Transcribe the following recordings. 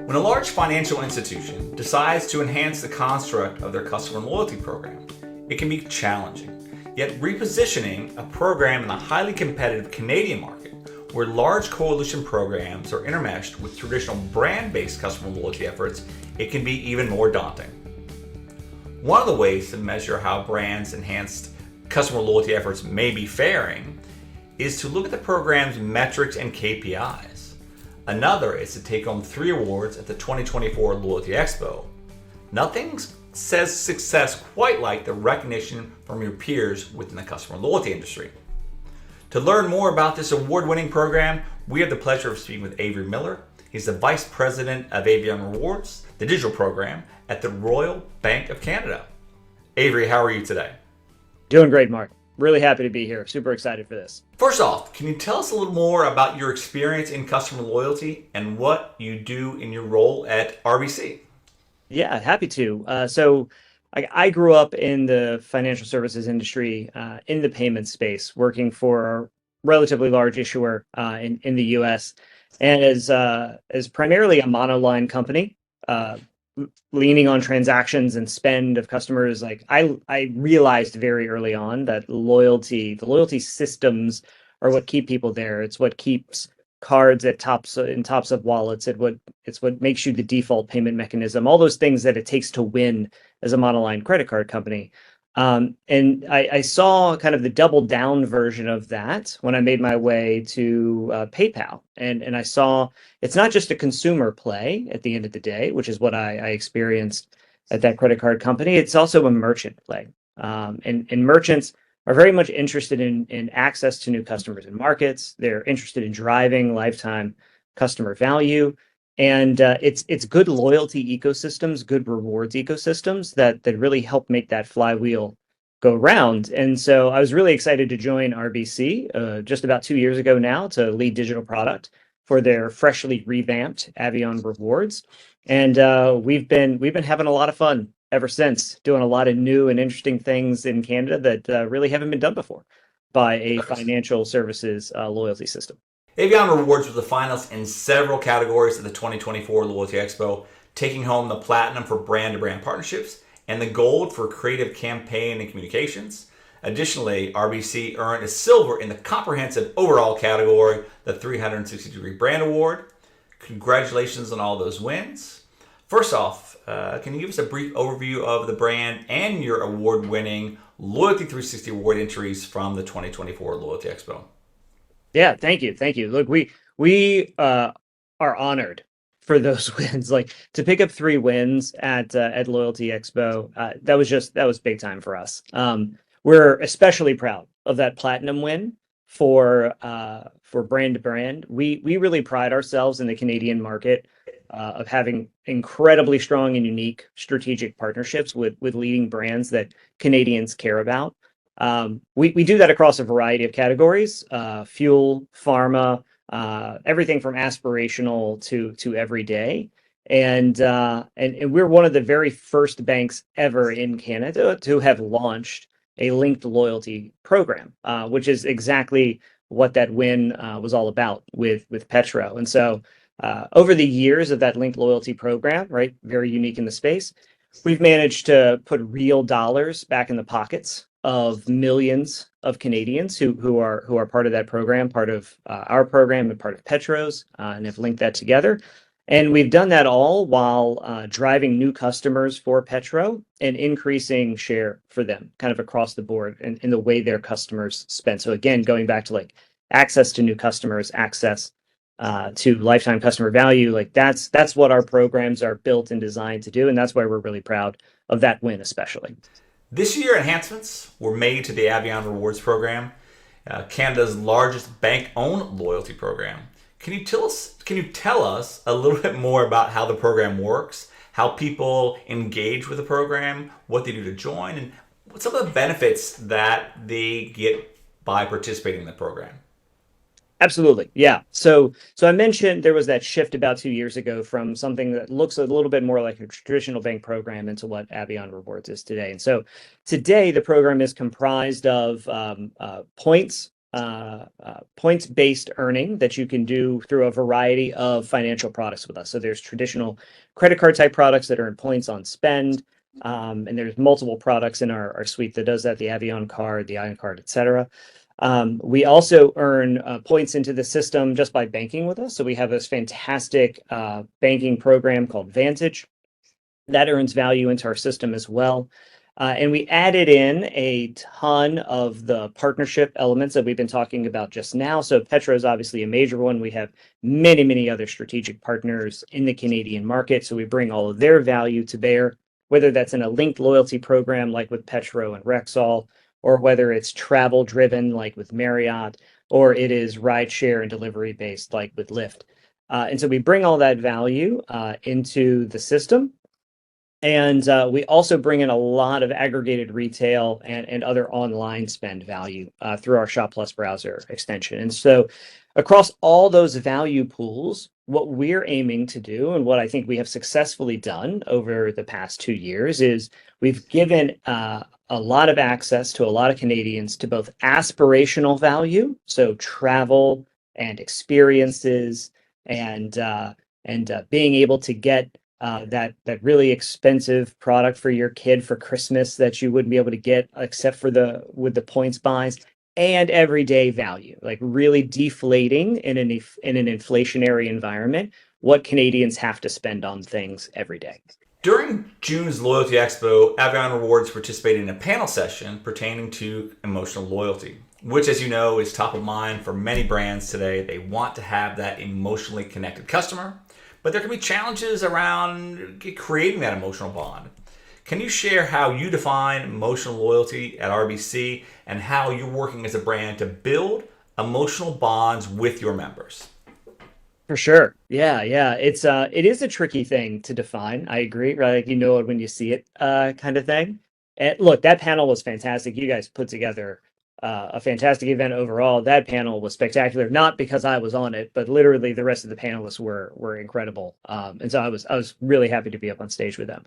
When a large financial institution decides to enhance the construct of their customer loyalty program, it can be challenging. Yet repositioning a program in the highly competitive Canadian market, where large coalition programs are intermeshed with traditional brand-based customer loyalty efforts, it can be even more daunting. One of the ways to measure how brands' enhanced customer loyalty efforts may be faring is to look at the program's metrics and KPIs. Another is to take home 3 awards at the 2024 Loyalty Expo. Nothing says success quite like the recognition from your peers within the customer loyalty industry. To learn more about this award-winning program, we have the pleasure of speaking with Avery Miller. He's the Vice President of Avion Rewards, the digital program at the Royal Bank of Canada. Avery, how are you today? Doing great, Mark. Really happy to be here. Super excited for this. First off, can you tell us a little more about your experience in customer loyalty and what you do in your role at RBC? Yeah, happy to. I grew up in the financial services industry, in the payment space, working for a relatively large issuer in the U.S. and as primarily a monoline company, leaning on transactions and spend of customers. I realized very early on that the loyalty systems are what keep people there. It's what keeps cards at tops of wallets. It's what makes you the default payment mechanism. All those things that it takes to win as a monoline credit card company. And I saw kind of the double down version of that when I made my way to PayPal. And I saw it's not just a consumer play at the end of the day, which is what I experienced at that credit card company. It's also a merchant play. And merchants are very much interested in access to new customers and markets. They're interested in driving lifetime customer value. And it's good loyalty ecosystems, good rewards ecosystems that really help make that flywheel go round. And so I was really excited to join RBC just about 2 years ago now to lead digital product for their freshly revamped Avion Rewards. And we've been having a lot of fun ever since, doing a lot of new and interesting things in Canada that really haven't been done before by a financial services loyalty system. Avion Rewards was a finalist in several categories at the 2024 Loyalty Expo, taking home the platinum for brand-to-brand partnerships and the gold for creative campaign and communications. Additionally, RBC earned a silver in the comprehensive overall category, the 360-degree brand award. Congratulations on all those wins. First off, can you give us a brief overview of the brand and your award-winning Loyalty 360 award entries from the 2024 Loyalty Expo? Yeah, thank you. Look, we are honored for those wins. Like, to pick up 3 wins at Loyalty Expo, that was big time for us. We're especially proud of that platinum win for brand to brand. We really pride ourselves in the Canadian market of having incredibly strong and unique strategic partnerships with leading brands that Canadians care about. We do that across a variety of categories, fuel, pharma, everything from aspirational to everyday. And we're one of the very first banks ever in Canada to have launched a linked loyalty program, which is exactly what that win was all about with Petro. And so over the years of that linked loyalty program, right, very unique in the space, we've managed to put real dollars back in the pockets of millions of Canadians who are part of that program, part of our program and part of Petro's, and have linked that together. And we've done that all while driving new customers for Petro and increasing share for them kind of across the board in the way their customers spend. So again, going back to like access to new customers, access to lifetime customer value, like that's what our programs are built and designed to do. And that's why we're really proud of that win, especially. This year, enhancements were made to the Avion Rewards program, Canada's largest bank-owned loyalty program. Can you tell us a little bit more about how the program works, how people engage with the program, what they do to join, and what some of the benefits that they get by participating in the program? Absolutely. Yeah. So I mentioned there was that shift about 2 years ago from something that looks a little bit more like a traditional bank program into what Avion Rewards is today. And so today the program is comprised of points points-based earning that you can do through a variety of financial products with us. So there's traditional credit card type products that earn points on spend, and there's multiple products in our suite that does that: the Avion card, the Ion card, etc. We also earn points into the system just by banking with us. So we have this fantastic banking program called Vantage that earns value into our system as well. And we added in a ton of the partnership elements that we've been talking about just now. So Petro is obviously a major one. We have many, many other strategic partners in the Canadian market. So we bring all of their value to bear, whether that's in a linked loyalty program like with Petro and Rexall, or whether it's travel driven like with Marriott, or it is rideshare and delivery based like with Lyft. And so we bring all that value into the system. And we also bring in a lot of aggregated retail and other online spend value through our Shop Plus browser extension. And so across all those value pools, what we're aiming to do, and what I think we have successfully done over the past 2 years, is we've given a lot of access to a lot of Canadians to both aspirational value, so travel and experiences, and being able to get that really expensive product for your kid for Christmas that you wouldn't be able to get except for with the points buys, and everyday value, like really deflating in an inflationary environment what Canadians have to spend on things every day. During June's Loyalty Expo, Avion Rewards participated in a panel session pertaining to emotional loyalty, which, as you know, is top of mind for many brands today. They want to have that emotionally connected customer, but there can be challenges around creating that emotional bond. Can you share how you define emotional loyalty at RBC and how you're working as a brand to build emotional bonds with your members? For sure. Yeah, yeah. It is a tricky thing to define. I agree, right? Like you know it when you see it, kind of thing. And look, that panel was fantastic. You guys put together a fantastic event overall. That panel was spectacular, not because I was on it, but literally the rest of the panelists were incredible. And so I was really happy to be up on stage with them.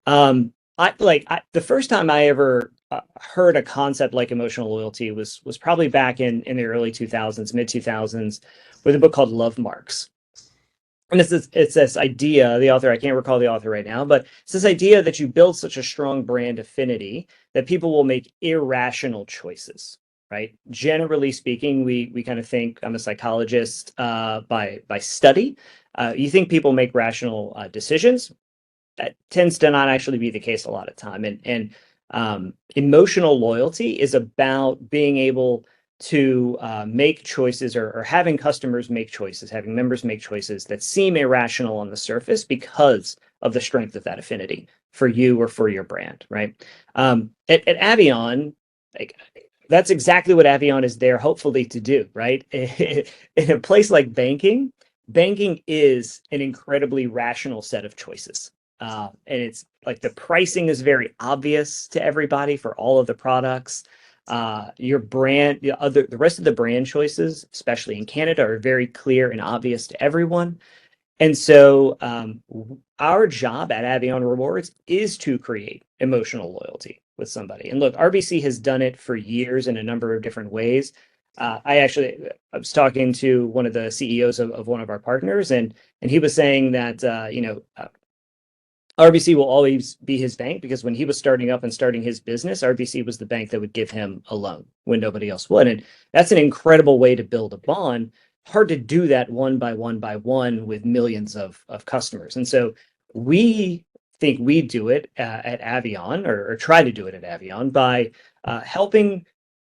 The first time I ever heard a concept like emotional loyalty was probably back in the early 2000s, mid 2000s, with a book called Love Marks. And it's this idea, the author, I can't recall the author right now, but it's this idea that you build such a strong brand affinity that people will make irrational choices, right? Generally speaking, we kind of think, I'm a psychologist by study. You think people make rational decisions. That tends to not actually be the case a lot of time. And emotional loyalty is about being able to make choices, or having customers make choices, having members make choices that seem irrational on the surface because of the strength of that affinity for you or for your brand, right? At Avion, like, that's exactly what Avion is there, hopefully, to do, right? In a place like banking, banking is an incredibly rational set of choices. And it's like the pricing is very obvious to everybody for all of the products. Your brand, the rest of the brand choices, especially in Canada, are very clear and obvious to everyone. And so our job at Avion Rewards is to create emotional loyalty with somebody. And look, RBC has done it for years in a number of different ways. I was talking to one of the CEOs of one of our partners, and he was saying that RBC will always be his bank, because when he was starting up and starting his business, RBC was the bank that would give him a loan when nobody else would. And that's an incredible way to build a bond. Hard to do that one by one with millions of customers. And so we think we do it at Avion, or try to do it at Avion, by helping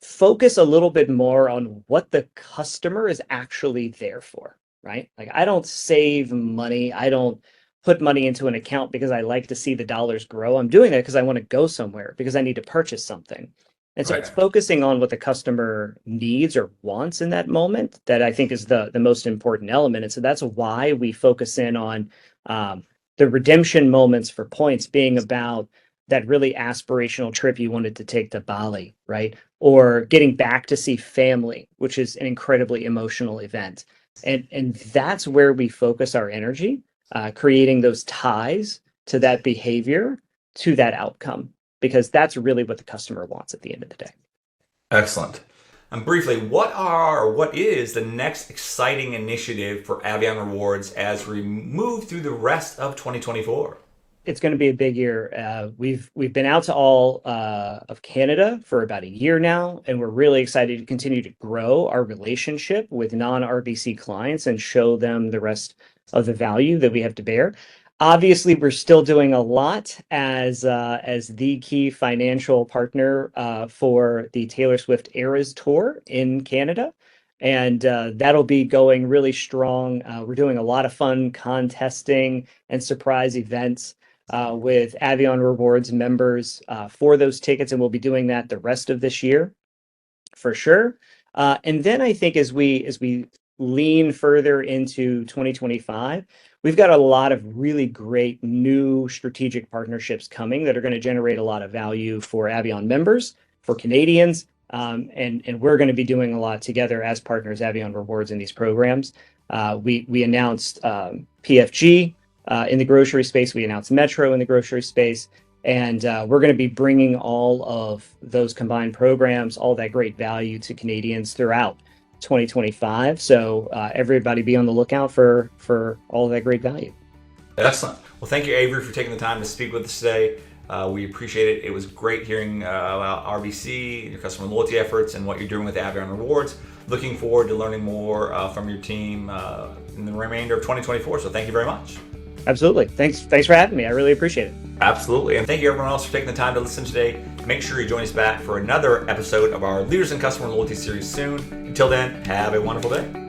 focus a little bit more on what the customer is actually there for, right? Like, I don't save money. I don't put money into an account because I like to see the dollars grow. I'm doing that because I want to go somewhere, because I need to purchase something. And so it's focusing on what the customer needs or wants in that moment that I think is the most important element. And so that's why we focus in on the redemption moments for points being about that really aspirational trip you wanted to take to Bali, right? Or getting back to see family, which is an incredibly emotional event. And that's where we focus our energy. Creating those ties to that behavior, to that outcome, because that's really what the customer wants at the end of the day. Excellent. And briefly, what is the next exciting initiative for Avion Rewards as we move through the rest of 2024? It's going to be a big year. We've been out to all of Canada for about a year now, and we're really excited to continue to grow our relationship with non-RBC clients and show them the rest of the value that we have to bear. Obviously, we're still doing a lot as the key financial partner for the Taylor Swift Eras Tour in Canada. And that'll be going really strong. We're doing a lot of fun contesting and surprise events with Avion Rewards members for those tickets, and we'll be doing that the rest of this year for sure. And then I think as we lean further into 2025, we've got a lot of really great new strategic partnerships coming that are going to generate a lot of value for Avion members, for Canadians, and we're going to be doing a lot together as partners, Avion Rewards, in these programs. We announced PFG in the grocery space. We announced Metro in the grocery space. And we're going to be bringing all of those combined programs, all that great value to Canadians throughout 2025. So everybody be on the lookout for all of that great value. Excellent. Well, thank you, Avery, for taking the time to speak with us today. We appreciate it. It was great hearing about RBC, your customer loyalty efforts, and what you're doing with Avion Rewards. Looking forward to learning more from your team in the remainder of 2024. So thank you very much. Absolutely. Thanks for having me. I really appreciate it. Absolutely. And thank you everyone else for taking the time to listen today. Make sure you join us back for another episode of our Leaders in Customer Loyalty series soon. Until then, have a wonderful day.